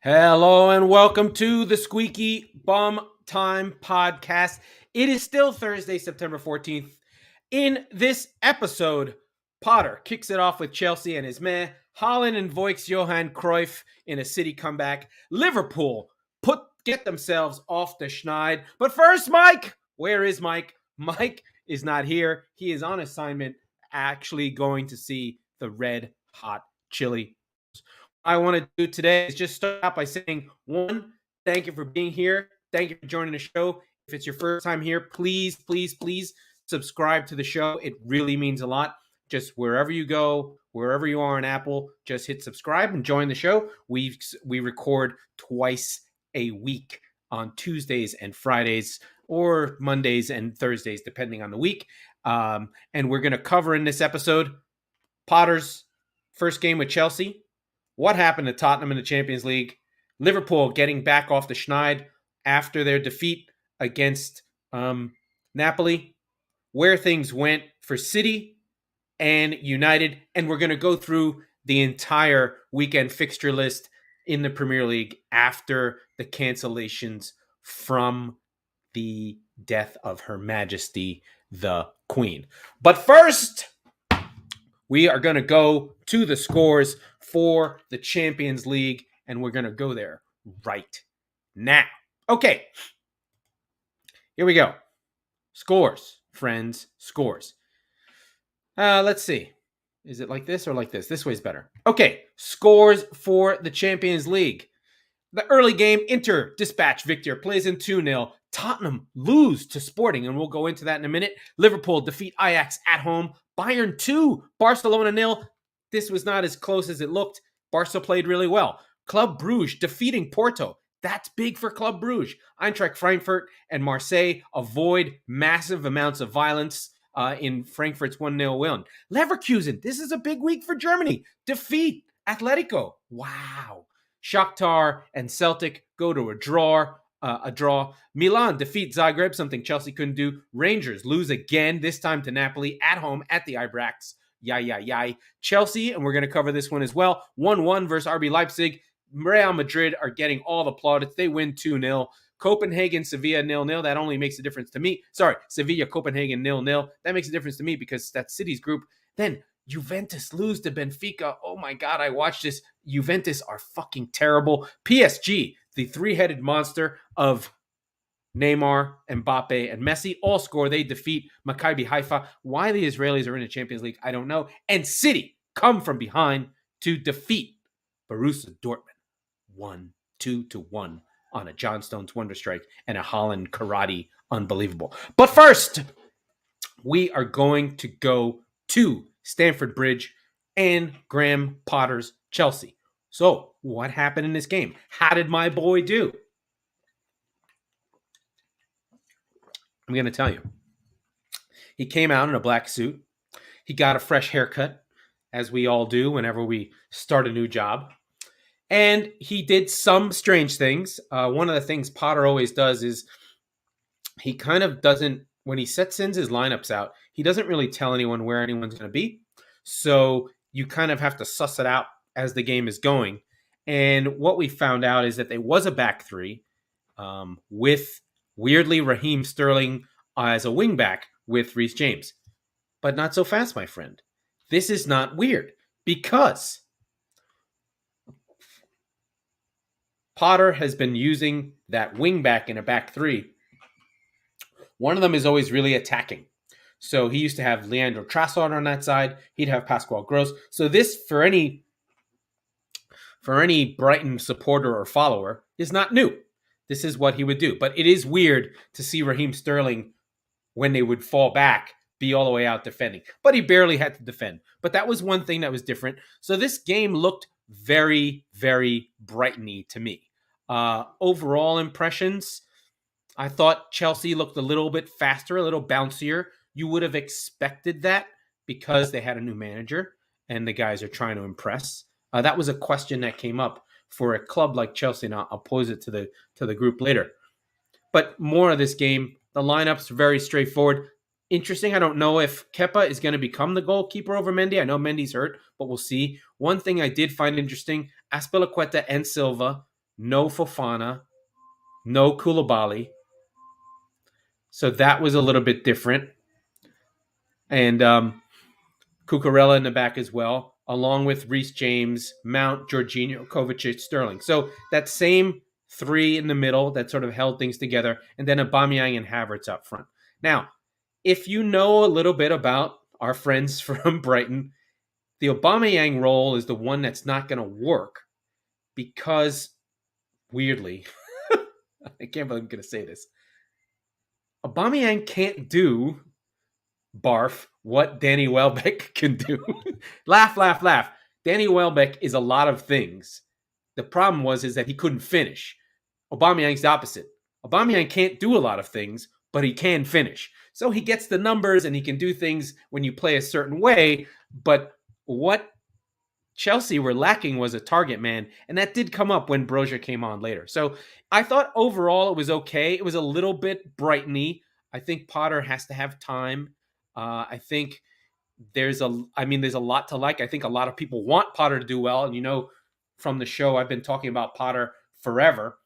Hello and welcome to the Squeaky Bum Time Podcast. It is still Thursday, September 14th. In this episode, Potter kicks it off with Chelsea and his meh. Haaland invokes Johan Cruyff in a City comeback. Liverpool get themselves off the schneid. But first, Mike. Where is Mike? Mike is not here. He is on assignment, actually going to see the Red Hot Chili. I want to do today is just start out by saying, one, thank you for being here. Thank you for joining the show. If it's your first time here, please subscribe to the show. It really means a lot. Just wherever you go, wherever you are on Apple, just hit subscribe and join the show. We record twice a week on Tuesdays and Fridays, or Mondays and Thursdays, depending on the week. And we're going to cover in this episode Potter's first game with Chelsea, what happened to Tottenham in the Champions League, Liverpool getting back off the schneid after their defeat against Napoli, where things went for City and United, and we're going to go through the entire weekend fixture list in the Premier League after the cancellations from the death of Her Majesty the Queen. But first, we are going to go to the scores for the Champions League, and we're going to go there right now. Okay, here we go. Scores, friends, scores. Let's see. Is it like this or like this? This way's better. Okay, scores for the Champions League. The early game, Inter dispatch Victor plays in 2-0. Tottenham lose to Sporting, and we'll go into that in a minute. Liverpool defeat Ajax at home. Bayern 2, Barcelona 0. This was not as close as it looked. Barca played really well. Club Brugge defeating Porto. That's big for Club Brugge. Eintracht Frankfurt and Marseille avoid massive amounts of violence in Frankfurt's 1-0 win. Leverkusen, this is a big week for Germany. Defeat Atletico. Wow. Shakhtar and Celtic go to a draw. Milan defeat Zagreb, something Chelsea couldn't do. Rangers lose again, this time to Napoli at home at the Ibrox. Yay. Chelsea, and we're going to cover this one as well, 1-1 versus RB Leipzig. Real Madrid are getting all the plaudits. They win 2-0. Copenhagen, Sevilla 0-0. That only makes a difference to me. Sorry, Sevilla, Copenhagen 0-0. That makes a difference to me because that's City's group. Then Juventus lose to Benfica. Oh my God, I watched this. Juventus are fucking terrible. PSG, the three-headed monster of Neymar, Mbappe, and Messi, all score. They defeat Maccabi Haifa. Why the Israelis are in the Champions League, I don't know. And City come from behind to defeat Borussia Dortmund 1-2-1 on a John Stones wonder strike and a Haaland karate. Unbelievable. But first, we are going to go to Stamford Bridge and Graham Potter's Chelsea. So, what happened in this game? How did my boy do? I'm going to tell you. He came out in a black suit. He got a fresh haircut, as we all do whenever we start a new job. And he did some strange things. One of the things Potter always does is he kind of doesn't, when he sends his lineups out, he doesn't really tell anyone where anyone's going to be. So you kind of have to suss it out as the game is going. And what we found out is that there was a back three with, weirdly, Raheem Sterling as a wingback with Reece James. But not so fast, my friend. This is not weird because Potter has been using that wingback in a back three. One of them is always really attacking. So he used to have Leandro Trossard on that side. He'd have Pascal Gross. So this, for any Brighton supporter or follower, is not new. This is what he would do. But it is weird to see Raheem Sterling, when they would fall back, be all the way out defending. But he barely had to defend. But that was one thing that was different. So this game looked very, very Brighton-y to me. Overall impressions, I thought Chelsea looked a little bit faster, a little bouncier. You would have expected that because they had a new manager and the guys are trying to impress. That was a question that came up for a club like Chelsea, and I'll pose it to the group later. But more of this game, the lineups are very straightforward. Interesting, I don't know if Kepa is going to become the goalkeeper over Mendy. I know Mendy's hurt, but we'll see. One thing I did find interesting, Azpilicueta and Silva no Fofana, no Koulibaly. So that was a little bit different. And Cucurella in the back as well, along with Reece James, Mount, Jorginho, Kovacic, Sterling. So that same three in the middle that sort of held things together, and then Aubameyang and Havertz up front. Now, if you know a little bit about our friends from Brighton, the Aubameyang role is the one that's not going to work because, weirdly, I can't believe I'm going to say this, Aubameyang can't do barf what Danny Welbeck can do. Laugh, laugh, laugh. Danny Welbeck is a lot of things. The problem is that he couldn't finish. Aubameyang's the opposite. Aubameyang can't do a lot of things, but he can finish. So he gets the numbers and he can do things when you play a certain way. But what Chelsea were lacking was a target man, and that did come up when Brozier came on later. So I thought overall it was okay. It was a little bit Brighton-y. I think Potter has to have time. I think there's a lot to like. I think a lot of people want Potter to do well, and you know, from the show, I've been talking about Potter forever.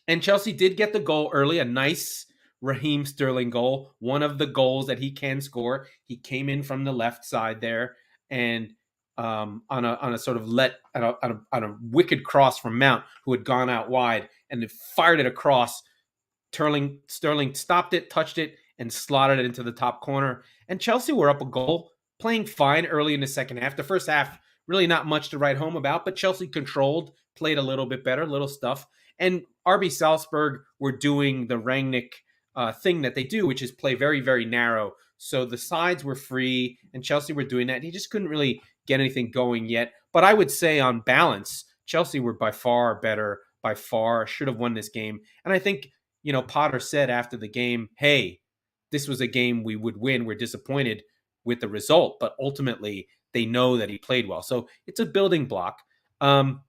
And Chelsea did get the goal early, a nice Raheem Sterling goal, one of the goals that he can score. He came in from the left side there, and on a sort of on a wicked cross from Mount, who had gone out wide, and they fired it across. Sterling stopped it, touched it, and slotted it into the top corner. And Chelsea were up a goal, playing fine early in the second half. The first half, really not much to write home about, but Chelsea controlled, played a little bit better, little stuff. And RB Salzburg were doing the Rangnick thing that they do, which is play very, very narrow. So the sides were free, and Chelsea were doing that. And he just couldn't really get anything going yet. But I would say on balance, Chelsea were by far better, by far should have won this game. And I think, you know, Potter said after the game, hey, this was a game we would win. We're disappointed with the result, but ultimately they know that he played well. So it's a building block. The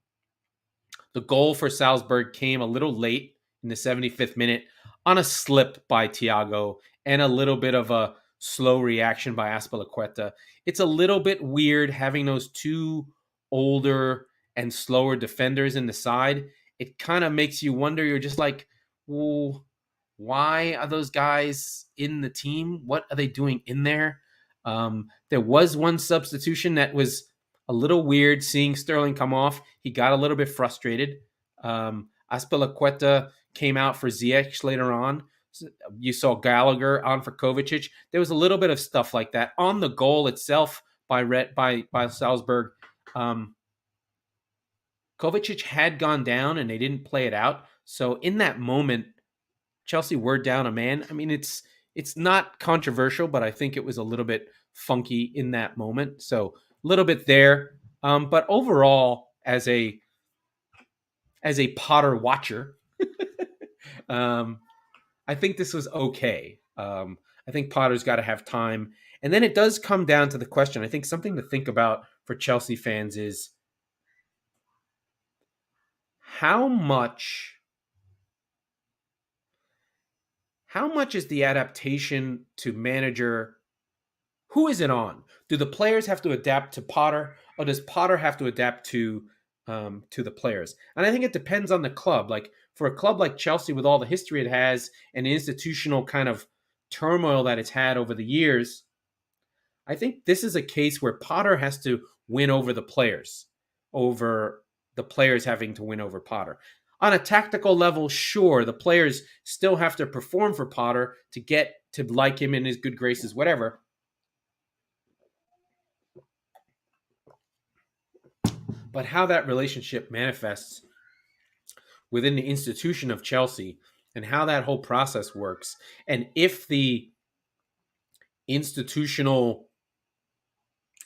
goal for Salzburg came a little late in the 75th minute on a slip by Tiago and a little bit of a slow reaction by Azpilicueta. It's a little bit weird having those two older and slower defenders in the side. It kind of makes you wonder. You're just like, well, why are those guys in the team? What are they doing in there? There was one substitution that was a little weird, seeing Sterling come off. He got a little bit frustrated. Azpilicueta came out for Ziyech later on. You saw Gallagher on for Kovacic. There was a little bit of stuff like that. On the goal itself by Salzburg, Kovacic had gone down and they didn't play it out. So in that moment, Chelsea were down a man. I mean, it's not controversial, but I think it was a little bit funky in that moment. So a little bit there. But overall, as a Potter watcher, I think this was okay. I think Potter's got to have time. And then it does come down to the question. I think something to think about for Chelsea fans is how much is the adaptation to manager? Who is it on? Do the players have to adapt to Potter, or does Potter have to adapt to the players? And I think it depends on the club. Like for a club like Chelsea, with all the history it has and the institutional kind of turmoil that it's had over the years, I think this is a case where Potter has to win over the players, over the players having to win over Potter. On a tactical level, sure, the players still have to perform for Potter to get to like him in his good graces, whatever. But how that relationship manifests within the institution of Chelsea and how that whole process works, and if the institutional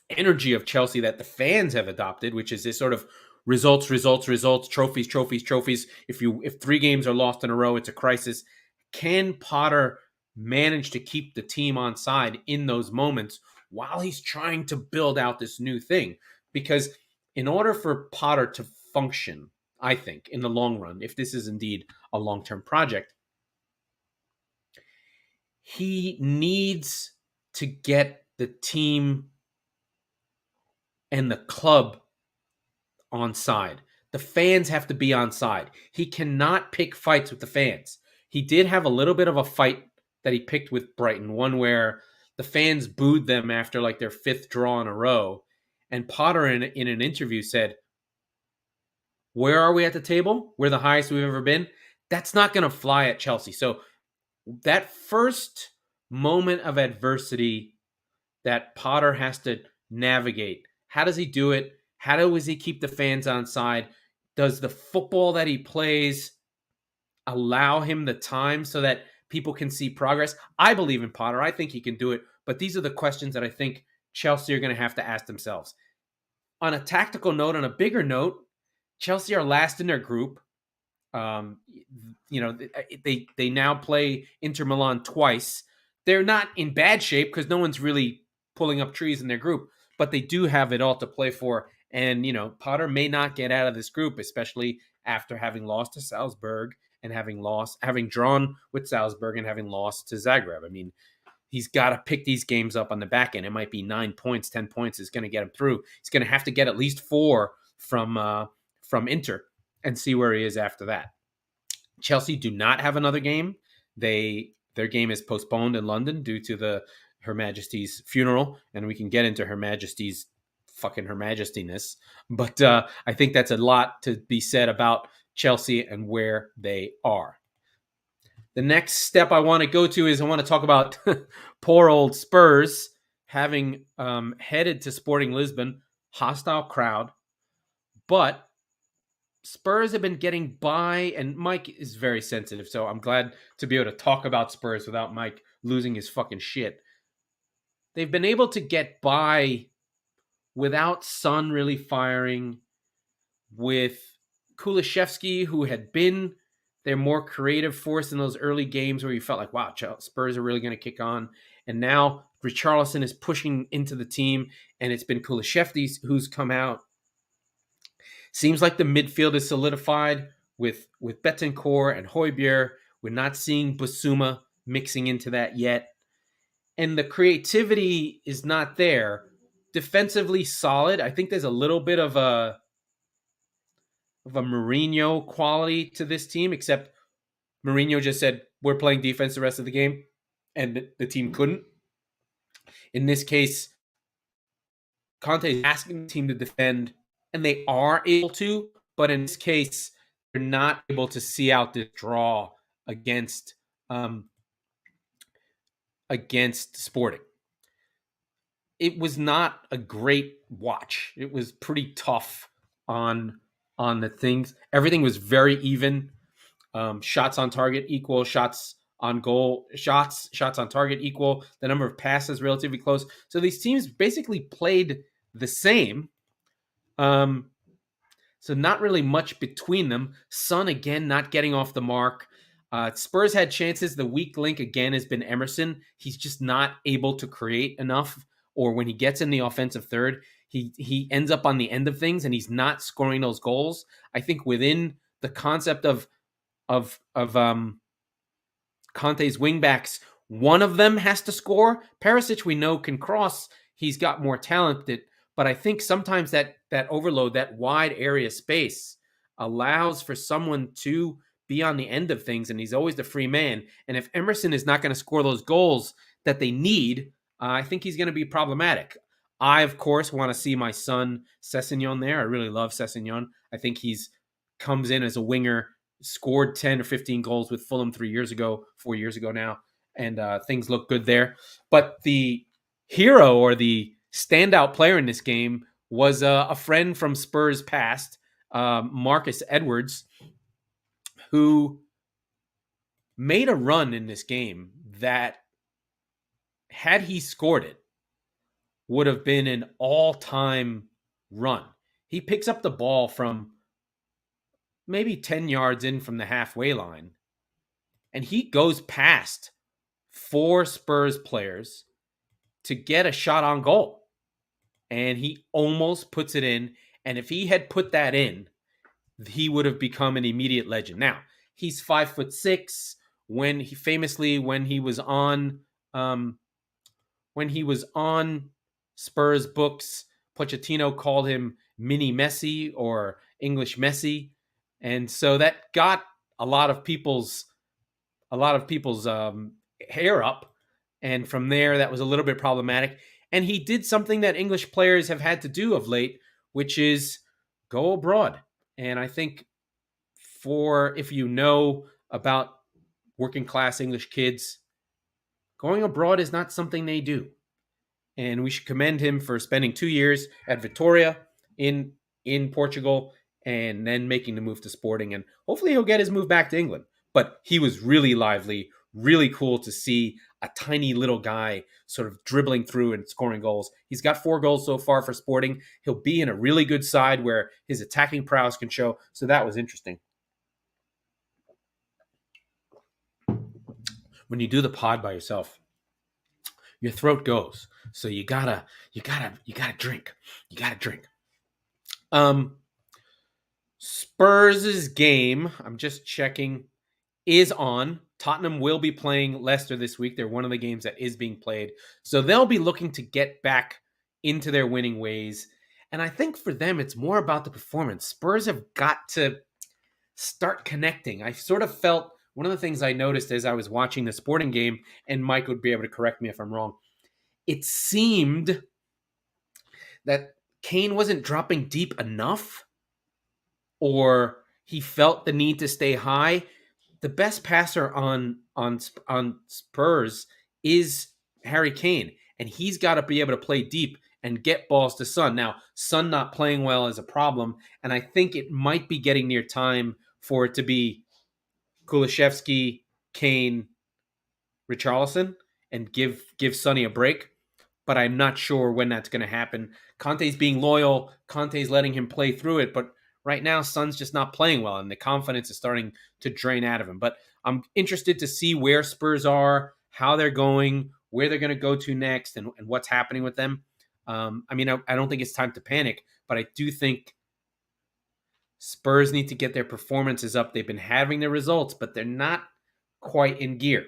energy of Chelsea that the fans have adopted, which is this sort of results, trophies. If 3 games are lost in a row, it's a crisis. Can Potter manage to keep the team on side in those moments while he's trying to build out this new thing? Because in order for Potter to function, I think, in the long run, if this is indeed a long-term project, he needs to get the team and the club on side. The fans have to be on side. He cannot pick fights with the fans. He did have a little bit of a fight that he picked with Brighton, one where the fans booed them after like their 5th draw in a row. And Potter in an interview said, where are we at the table? We're the highest we've ever been. That's not going to fly at Chelsea. So that first moment of adversity that Potter has to navigate, how does he do it? How does he keep the fans on side? Does the football that he plays allow him the time so that people can see progress? I believe in Potter. I think he can do it. But these are the questions that I think Chelsea are going to have to ask themselves. On a tactical note, on a bigger note, Chelsea are last in their group. They now play Inter Milan twice. They're not in bad shape because no one's really pulling up trees in their group, but they do have it all to play for. And, Potter may not get out of this group, especially after having lost to Salzburg and having drawn with Salzburg and having lost to Zagreb. I mean, he's got to pick these games up on the back end. It might be 9 points, 10 points is going to get him through. He's going to have to get at least 4 from Inter and see where he is after that. Chelsea do not have another game. Their game is postponed in London due to Her Majesty's funeral, and we can get into Her Majesty's fucking Her Majestyness. But I think that's a lot to be said about Chelsea and where they are. The next step I want to go to is I want to talk about poor old Spurs having headed to Sporting Lisbon, hostile crowd, but Spurs have been getting by, and Mike is very sensitive, so I'm glad to be able to talk about Spurs without Mike losing his fucking shit. They've been able to get by without Son really firing, with Kulusevski, who had been their more creative force in those early games where you felt like, wow, Spurs are really going to kick on. And now Richarlison is pushing into the team, and it's been Kulusevski who's come out. Seems like the midfield is solidified with Betancourt and Højbjerg. We're not seeing Basuma mixing into that yet. And the creativity is not there. Defensively solid. I think there's a little bit of a Mourinho quality to this team, except Mourinho just said, we're playing defense the rest of the game, and the team couldn't. In this case, Conte is asking the team to defend, and they are able to, but in this case, they're not able to see out this draw against Sporting. It was not a great watch. It was pretty tough on the things. Everything was very even. Shots on target equal, shots on goal, shots on target equal. The number of passes relatively close. So these teams basically played the same. So not really much between them. Son, again, not getting off the mark. Spurs had chances. The weak link, again, has been Emerson. He's just not able to create enough. Or when he gets in the offensive third, he ends up on the end of things, and he's not scoring those goals. I think within the concept of Conte's wingbacks, one of them has to score. Perisic, we know, can cross. He's got more talent, but I think sometimes that overload, that wide area space, allows for someone to be on the end of things, and he's always the free man. And if Emerson is not going to score those goals that they need, I think he's going to be problematic. I, of course, want to see my son Sessegnon there. I really love Sessegnon. I think he's comes in as a winger, scored 10 or 15 goals with Fulham 4 years ago now, and things look good there. But the hero or the standout player in this game was a friend from Spurs past, Marcus Edwards, who made a run in this game that, had he scored it, would have been an all-time run. He picks up the ball from maybe 10 yards in from the halfway line, and he goes past 4 Spurs players to get a shot on goal. And he almost puts it in. And if he had put that in, he would have become an immediate legend. Now, he's 5'6". When he was on Spurs books, Pochettino called him Mini Messi or English Messi, and so that got a lot of people's hair up, and from there that was a little bit problematic. And he did something that English players have had to do of late, which is go abroad. And I think if you know about working class English kids, going abroad is not something they do. And we should commend him for spending 2 years at Vitoria in Portugal and then making the move to Sporting. And hopefully he'll get his move back to England. But he was really lively, really cool to see a tiny little guy sort of dribbling through and scoring goals. He's got 4 goals so far for Sporting. He'll be in a really good side where his attacking prowess can show. So that was interesting. When you do the pod by yourself, your throat goes. So you gotta drink. You gotta drink. Spurs' game, I'm just checking, is on. Tottenham will be playing Leicester this week. They're one of the games that is being played. So they'll be looking to get back into their winning ways. And I think for them, it's more about the performance. Spurs have got to start connecting. I sort of felt one of the things I noticed as I was watching the Sporting game, and Mike would be able to correct me if I'm wrong, it seemed that Kane wasn't dropping deep enough, or he felt the need to stay high. The best passer on Spurs is Harry Kane, and he's got to be able to play deep and get balls to Son. Now, Son not playing well is a problem, and I think it might be getting near time for it to be Kulusevski, Kane, Richarlison, and give Sonny a break. But I'm not sure when that's going to happen. Conte's being loyal. Conte's letting him play through it, but right now, Son's just not playing well, and the confidence is starting to drain out of him. But I'm interested to see where Spurs are, how they're going, where they're going to go to next, and what's happening with them. I don't think it's time to panic, but I do think Spurs need to get their performances up. They've been having the results, but they're not quite in gear.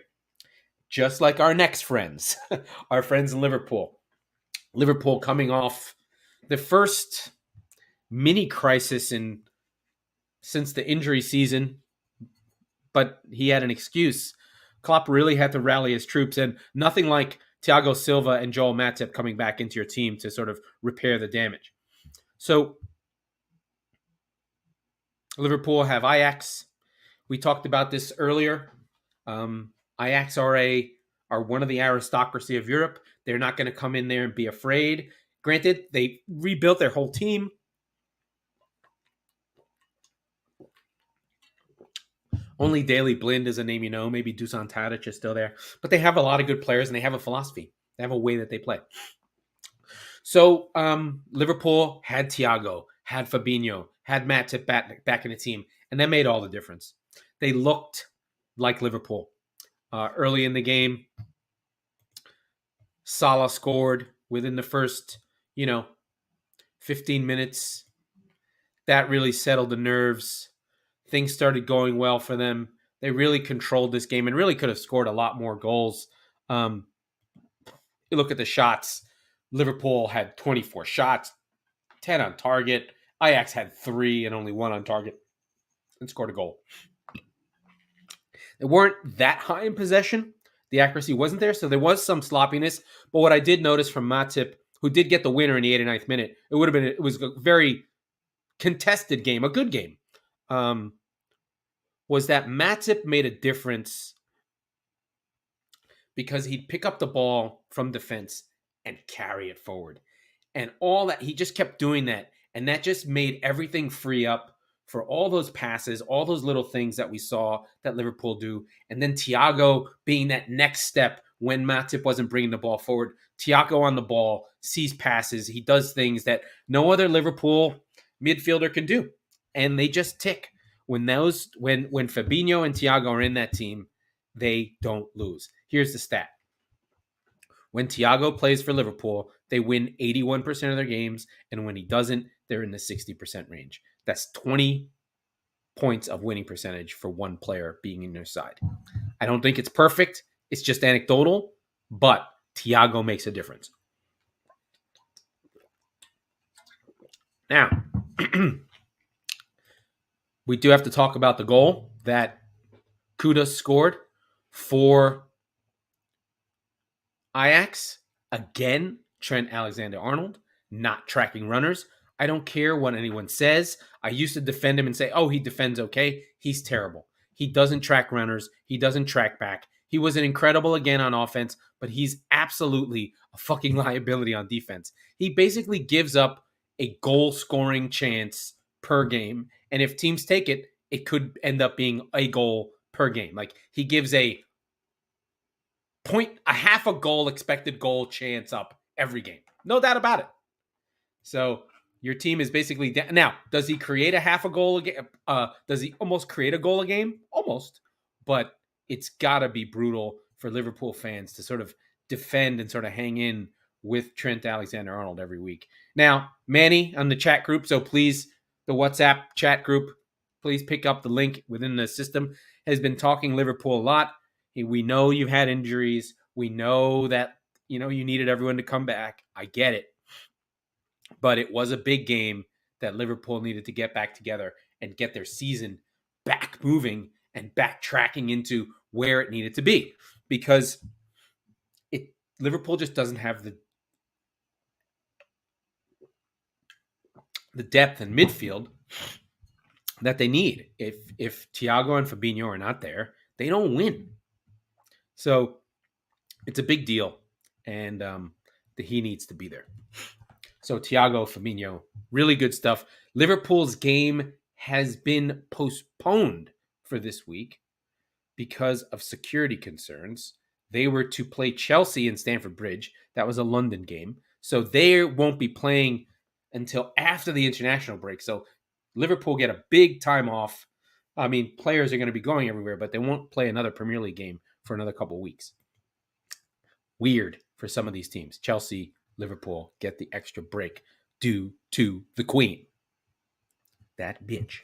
Just like our next friends, our friends in Liverpool. Liverpool coming off the first mini crisis since the injury season, but he had an excuse. Klopp really had to rally his troops, and nothing like Thiago Silva and Joel Matip coming back into your team to sort of repair the damage. So Liverpool have Ajax. We talked about this earlier. Ajax are one of the aristocracy of Europe. They're not going to come in there and be afraid. Granted, they rebuilt their whole team. Only Daley Blind is a name you know. Maybe Dusan Tadic is still there. But they have a lot of good players, and they have a philosophy. They have a way that they play. So Liverpool had Thiago, had Fabinho, had Matip back in the team, and that made all the difference. They looked like Liverpool. Early in the game, Salah scored within the first, 15 minutes. That really settled the nerves. Things started going well for them. They really controlled this game and really could have scored a lot more goals. You look at the shots. Liverpool had 24 shots, 10 on target. Ajax had 3 and only 1 on target and scored a goal. They weren't that high in possession. The accuracy wasn't there, so there was some sloppiness. But what I did notice from Matip, who did get the winner in the 89th minute, it was a very contested game, a good game, was that Matip made a difference because he'd pick up the ball from defense and carry it forward. And all that, he just kept doing that. And that just made everything free up for all those passes, all those little things that we saw that Liverpool do. And then Thiago being that next step when Matip wasn't bringing the ball forward. Thiago on the ball, sees passes. He does things that no other Liverpool midfielder can do. And they just tick. When Fabinho and Thiago are in that team, they don't lose. Here's the stat. When Thiago plays for Liverpool, they win 81% of their games. And when he doesn't, they're in the 60% range. That's 20 points of winning percentage for one player being in their side. I don't think it's perfect. It's just anecdotal, but Thiago makes a difference. Now, We do have to talk about the goal that Kuda scored for Ajax. Again, Trent Alexander-Arnold, not tracking runners. I don't care what anyone says. I used to defend him and say, oh, he defends okay. He's terrible. He doesn't track runners. He doesn't track back. He was an incredible again on offense, but he's absolutely a fucking liability on defense. He basically gives up a goal-scoring chance per game, and if teams take it, it could end up being a goal per game. Like, he gives a half a goal expected goal chance up every game. No doubt about it. So your team is basically now, does he create a half a goal a game? Does he almost create a goal a game? Almost. But it's got to be brutal for Liverpool fans to sort of defend and sort of hang in with Trent Alexander-Arnold every week. Now, Manny on the chat group, so please, the WhatsApp chat group, please pick up the link within the system, has been talking Liverpool a lot. We know you've had injuries. We know that, you needed everyone to come back. I get it. But it was a big game that Liverpool needed to get back together and get their season back moving and back tracking into where it needed to be. Because Liverpool just doesn't have the depth in midfield that they need. If Tiago and Fabinho are not there, they don't win. So it's a big deal, and he needs to be there. So Tiago, Fabinho, really good stuff. Liverpool's game has been postponed for this week because of security concerns. They were to play Chelsea in Stamford Bridge. That was a London game. So they won't be playing until after the international break. So Liverpool get a big time off. I mean, players are going to be going everywhere, but they won't play another Premier League game for another couple weeks. Weird for some of these teams. Chelsea, Liverpool get the extra break due to the Queen. That bitch.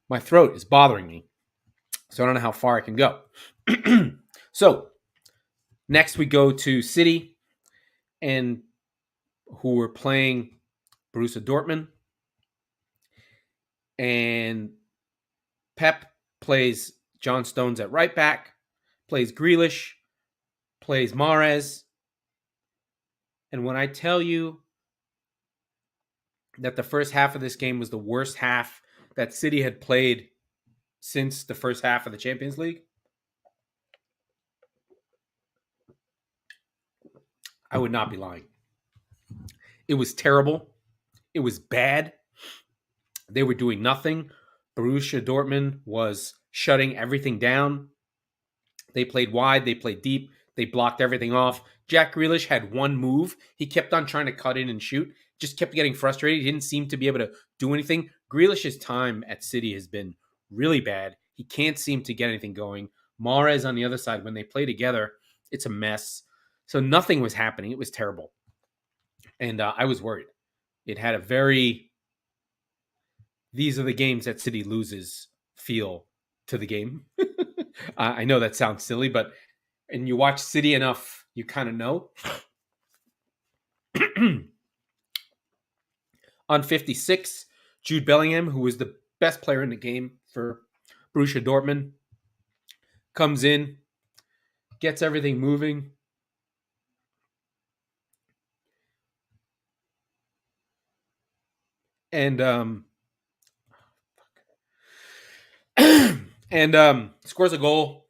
My throat is bothering me, so I don't know how far I can go. So, next we go to City, and who are playing Borussia Dortmund. And Pep plays John Stones at right back, plays Grealish, plays Mahrez. And when I tell you that the first half of this game was the worst half that City had played since the first half of the Champions League, I would not be lying. It was terrible. It was bad. They were doing nothing. Borussia Dortmund was shutting everything down. They played wide. They played deep. They blocked everything off. Jack Grealish had one move. He kept on trying to cut in and shoot. Just kept getting frustrated. He didn't seem to be able to do anything. Grealish's time at City has been really bad. He can't seem to get anything going. Mahrez on the other side, when they play together, it's a mess. So nothing was happening. It was terrible. And I was worried. It had a very, these are the games that City loses feel to the game. I know that sounds silly, but and you watch City enough, you kind of know. On 56, Jude Bellingham, who was the best player in the game for Borussia Dortmund, comes in, gets everything moving. And scores a goal.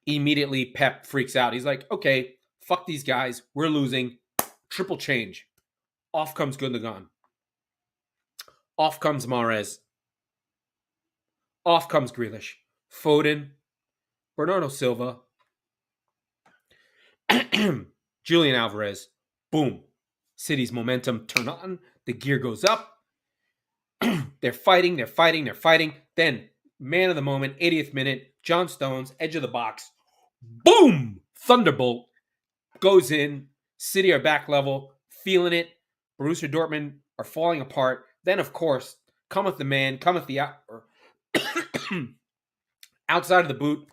Immediately, Pep freaks out. He's like, okay, fuck these guys. We're losing. Triple change. Off comes Gundogan. Off comes Mahrez. Off comes Grealish. Foden. Bernardo Silva. Julian Alvarez. Boom. City's momentum turn on. The gear goes up. They're fighting. Then, man of the moment, 80th minute, John Stones, edge of the box. Boom! Thunderbolt goes in. City are back level, feeling it. Borussia Dortmund are falling apart. Then, of course, cometh the man, cometh the outside of the boot.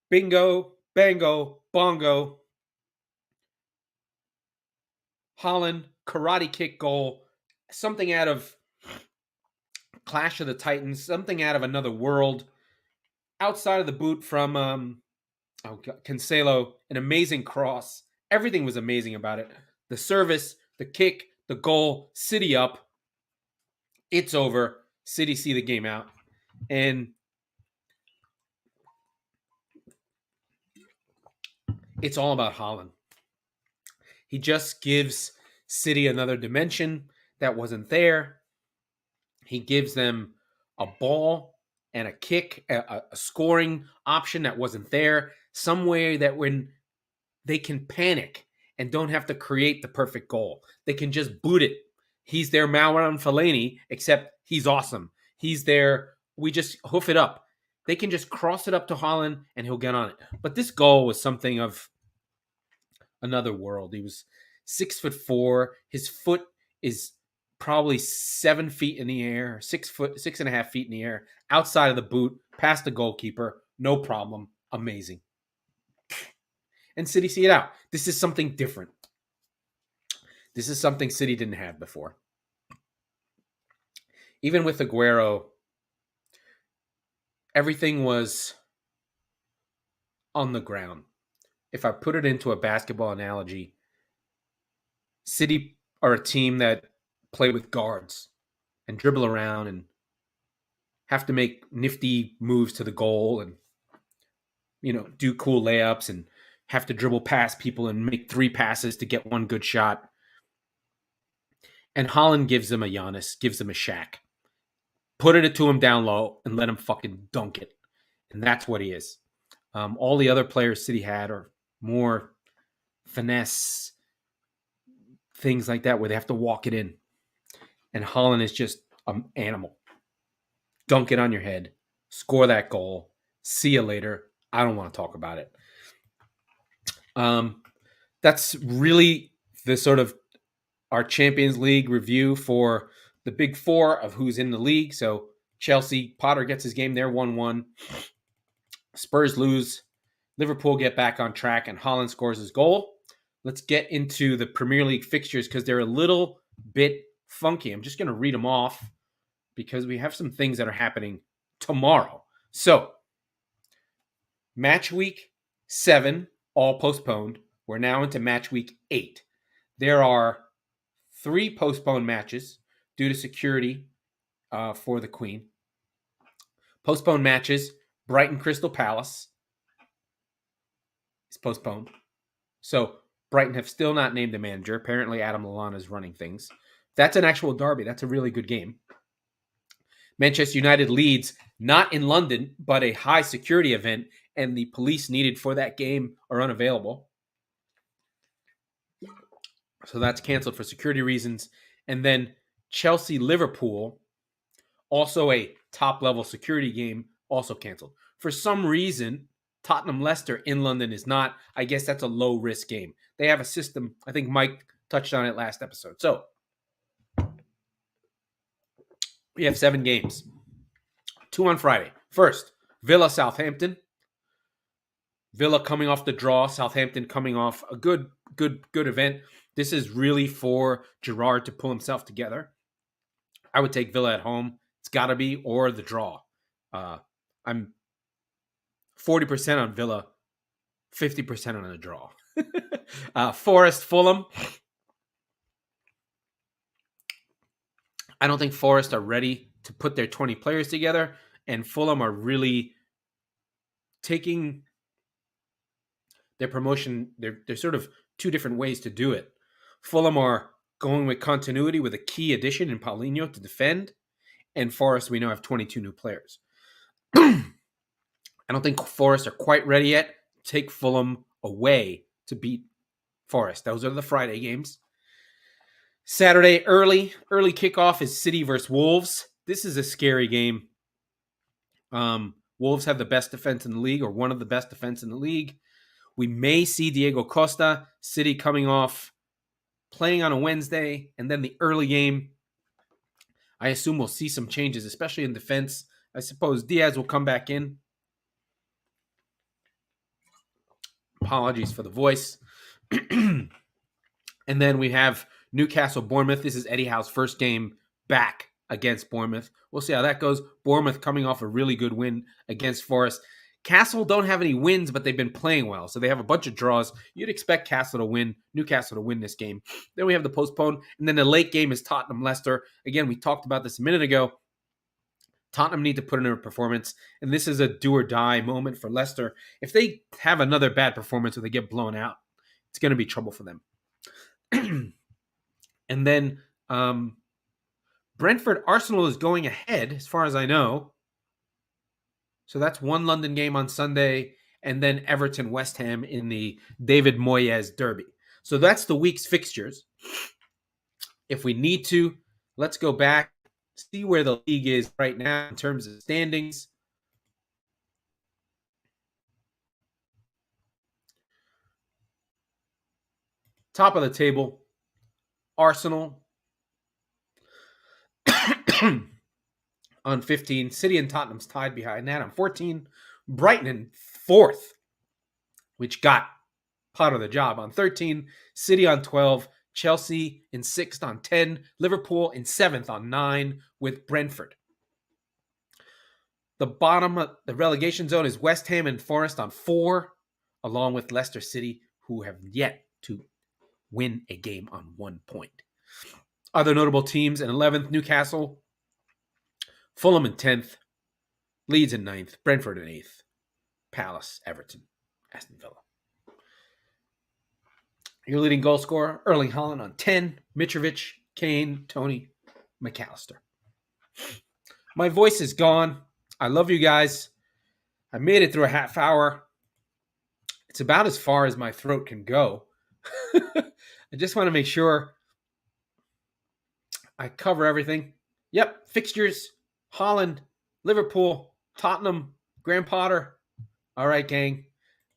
Bingo, bango, bongo. Haaland, karate kick goal, something out of Clash of the Titans, something out of another world. Outside of the boot from Cancelo, an amazing cross. Everything was amazing about it. The service, the kick, the goal, City up. It's over. City see the game out. And it's all about Haaland. He just gives City another dimension that wasn't there. He gives them a ball and a kick, a scoring option that wasn't there. Some way that when they can panic and don't have to create the perfect goal. They can just boot it. He's their Marouane Fellaini, except he's awesome. He's there. We just hoof it up. They can just cross it up to Haaland and he'll get on it. But this goal was something of another world. He was 6'4". His foot is probably 7 feet in the air, 6.5 feet in the air, outside of the boot, past the goalkeeper. No problem. Amazing. And City see it out. This is something different. This is something City didn't have before. Even with Aguero, everything was on the ground. If I put it into a basketball analogy, City are a team that play with guards and dribble around and have to make nifty moves to the goal and, do cool layups and have to dribble past people and make 3 passes to get one good shot. And Haaland gives them a Giannis, gives them a Shaq. Put it to him down low and let him fucking dunk it. And that's what he is. All the other players City had are more finesse, things like that where they have to walk it in. And Haaland is just an animal. Dunk it on your head. Score that goal. See you later. I don't want to talk about it. That's really the sort of our Champions League review for the big 4 of who's in the league. So Chelsea, Potter gets his game there, 1-1. Spurs lose. Liverpool get back on track, and Haaland scores his goal. Let's get into the Premier League fixtures because they're a little bit funky. I'm just going to read them off because we have some things that are happening tomorrow. So, match week 7, all postponed. We're now into match week 8. There are 3 postponed matches due to security for the Queen. Postponed matches, Brighton Crystal Palace is postponed. So Brighton have still not named a manager. Apparently Adam Lallana is running things. That's an actual derby. That's a really good game. Manchester United Leeds, not in London, but a high security event, and the police needed for that game are unavailable. So that's canceled for security reasons. And then Chelsea-Liverpool, also a top-level security game, also canceled. For some reason, Tottenham-Leicester in London is not. I guess that's a low-risk game. They have a system. I think Mike touched on it last episode. So we have 7 games. 2 on Friday. First, Villa-Southampton. Villa coming off the draw. Southampton coming off a good event. This is really for Gerrard to pull himself together. I would take Villa at home. It's got to be, or the draw. I'm 40% on Villa, 50% on the draw. Forest, Fulham. I don't think Forest are ready to put their 20 players together, and Fulham are really taking their promotion. There's sort of 2 different ways to do it. Fulham are going with continuity with a key addition in Paulinho to defend, and Forest, we now have 22 new players. I don't think Forest are quite ready yet. Take Fulham away to beat Forest. Those are the Friday games. Saturday, early kickoff is City versus Wolves. This is a scary game. Wolves have the best defense in the league, or one of the best defense in the league. We may see Diego Costa. City coming off playing on a Wednesday, and then the early game. I assume we'll see some changes, especially in defense. I suppose Diaz will come back in. Apologies for the voice. And then we have Newcastle Bournemouth. This is Eddie Howe's first game back against Bournemouth. We'll see how that goes. Bournemouth coming off a really good win against Forest. Castle don't have any wins, but they've been playing well. So they have a bunch of draws. You'd expect Newcastle to win this game. Then we have the postpone. And then the late game is Tottenham-Leicester. Again, we talked about this a minute ago. Tottenham need to put in a performance, and this is a do-or-die moment for Leicester. If they have another bad performance or they get blown out, it's going to be trouble for them. And then Brentford-Arsenal is going ahead, as far as I know. So that's one London game on Sunday, and then Everton-West Ham in the David Moyes Derby. So that's the week's fixtures. If we need to, let's go back, see where the league is right now in terms of standings. Top of the table, Arsenal on 15. City and Tottenham's tied behind that on 14. Brighton in 4th, which got part of the job on 13. City on 12. Chelsea in 6th on 10. Liverpool in 7th on 9 with Brentford. The bottom of the relegation zone is West Ham and Forest on 4, along with Leicester City, who have yet to win a game on 1 point. Other notable teams in 11th, Newcastle, Fulham in 10th, Leeds in 9th, Brentford in 8th, Palace, Everton, Aston Villa. Your leading goal scorer, Erling Haaland on 10, Mitrovic, Kane, Tony, McAllister. My voice is gone. I love you guys. I made it through a half hour. It's about as far as my throat can go. I just want to make sure I cover everything. Yep, fixtures, Haaland, Liverpool, Tottenham, Graham Potter. All right, gang.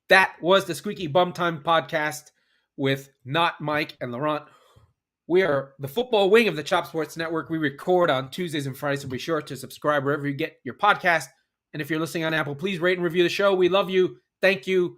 That was the Squeaky Bum Time Podcast with not Mike and Laurent. We are the football wing of the Chop Sports Network. We record on Tuesdays and Fridays, so be sure to subscribe wherever you get your podcast. And if you're listening on Apple, please rate and review the show. We love you. Thank you.